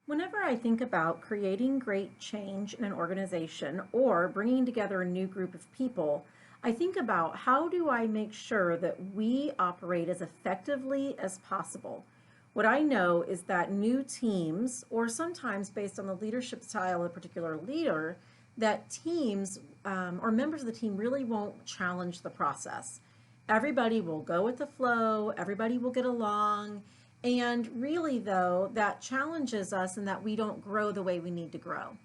Whenever I think about creating great change in an organization or bringing together a new group of people, I think about how do I make sure that we operate as effectively as possible. What I know is that new teams, or sometimes based on the leadership style of a particular leader, that teams or members of the team really won't challenge the process. Everybody will go with the flow, everybody will get along, and really, though, that challenges us in that we don't grow the way we need to grow.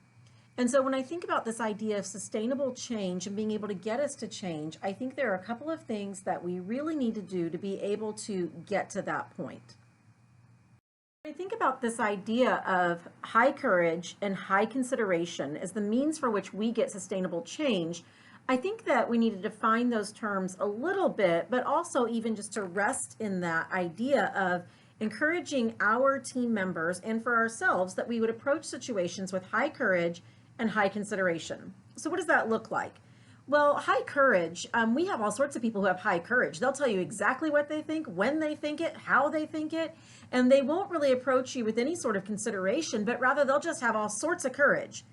And so when I think about this idea of sustainable change and being able to get us to change, I think there are a couple of things that we really need to do to be able to get to that point. I think about this idea of high courage and high consideration as the means for which we get sustainable change. I think that we need to define those terms a little bit, but also even just to rest in that idea of encouraging our team members and for ourselves that we would approach situations with high courage and high consideration. So, what does that look like? Well, high courage, we have all sorts of people who have high courage. They'll tell you exactly what they think, when they think it, how they think it, and they won't really approach you with any sort of consideration, but rather they'll just have all sorts of courage.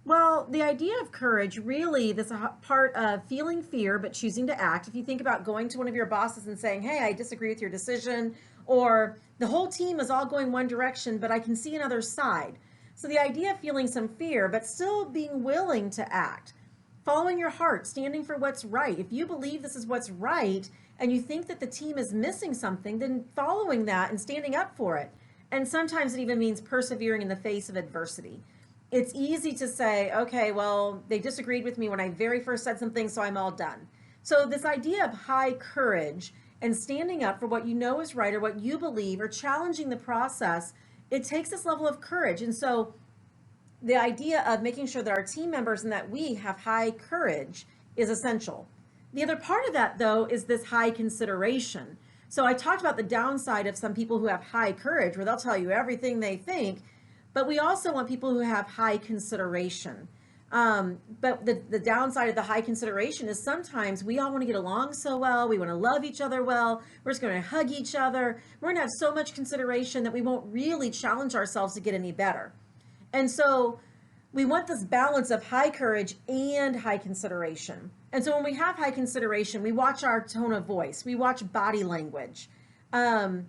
Well, the idea of courage really, this is a part of feeling fear but choosing to act. If you think about going to one of your bosses and saying, hey, I disagree with your decision, or the whole team is all going one direction, but I can see another side. So the idea of feeling some fear, but still being willing to act, following your heart, standing for what's right. If you believe this is what's right and you think that the team is missing something, then following that and standing up for it. And sometimes it even means persevering in the face of adversity. It's easy to say, okay, well, they disagreed with me when I very first said something, so I'm all done. So this idea of high courage and standing up for what you know is right or what you believe or challenging the process, it takes this level of courage. And so the idea of making sure that our team members and that we have high courage is essential. The other part of that, though, is this high consideration. So I talked about the downside of some people who have high courage, where they'll tell you everything they think, but we also want people who have high consideration. But the downside of the high consideration is sometimes we all want to get along so well. We want to love each other well. We're just going to hug each other. We're going to have so much consideration that we won't really challenge ourselves to get any better. And so we want this balance of high courage and high consideration. And so when we have high consideration, we watch our tone of voice, we watch body language.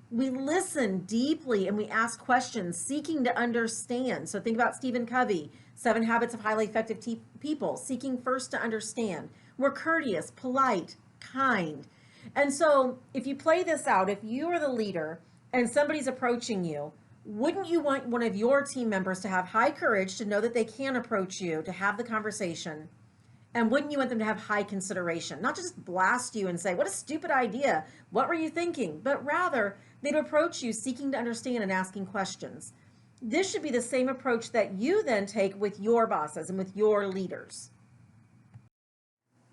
We listen deeply and we ask questions, seeking to understand. So think about Stephen Covey, 7 Habits of Highly Effective People, seeking first to understand. We're courteous, polite, kind. And so if you play this out, if you are the leader and somebody's approaching you, wouldn't you want one of your team members to have high courage to know that they can approach you, to have the conversation? And wouldn't you want them to have high consideration? Not just blast you and say, what a stupid idea. What were you thinking? But rather, they'd approach you seeking to understand and asking questions. This should be the same approach that you then take with your bosses and with your leaders.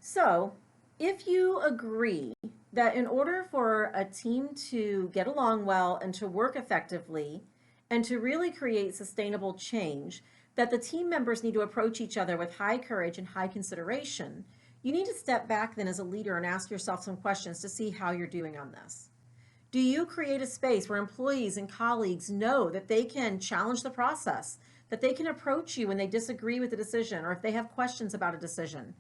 So, if you agree that in order for a team to get along well and to work effectively and to really create sustainable change, that the team members need to approach each other with high courage and high consideration, you need to step back then as a leader and ask yourself some questions to see how you're doing on this. Do you create a space where employees and colleagues know that they can challenge the process, that they can approach you when they disagree with the decision or if they have questions about a decision?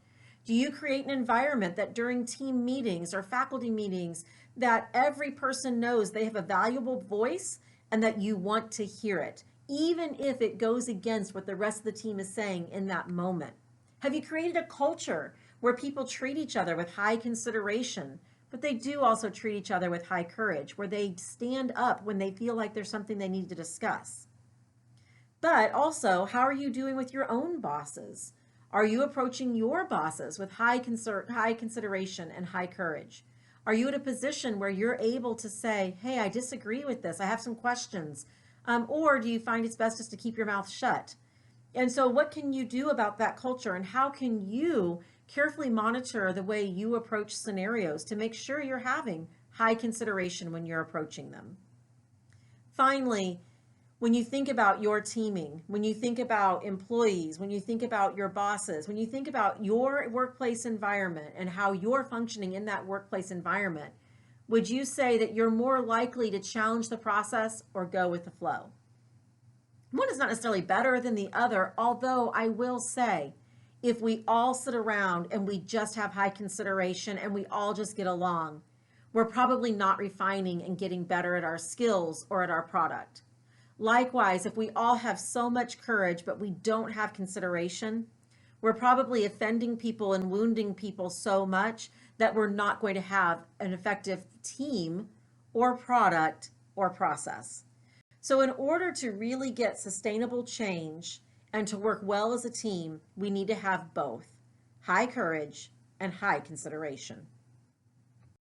Do you create an environment that during team meetings or faculty meetings that every person knows they have a valuable voice and that you want to hear it, even if it goes against what the rest of the team is saying in that moment? Have you created a culture where people treat each other with high consideration, but they do also treat each other with high courage, where they stand up when they feel like there's something they need to discuss? But also, how are you doing with your own bosses? Are you approaching your bosses with high consideration and high courage? Are you at a position where you're able to say, hey, I disagree with this, I have some questions? Or do you find it's best just to keep your mouth shut? And so what can you do about that culture, and how can you carefully monitor the way you approach scenarios to make sure you're having high consideration when you're approaching them? Finally, when you think about your teaming, when you think about employees, when you think about your bosses, when you think about your workplace environment and how you're functioning in that workplace environment, would you say that you're more likely to challenge the process or go with the flow? One is not necessarily better than the other, although I will say, if we all sit around and we just have high consideration and we all just get along, we're probably not refining and getting better at our skills or at our product. Likewise, if we all have so much courage but we don't have consideration, we're probably offending people and wounding people so much that we're not going to have an effective team or product or process. So in order to really get sustainable change and to work well as a team, we need to have both high courage and high consideration.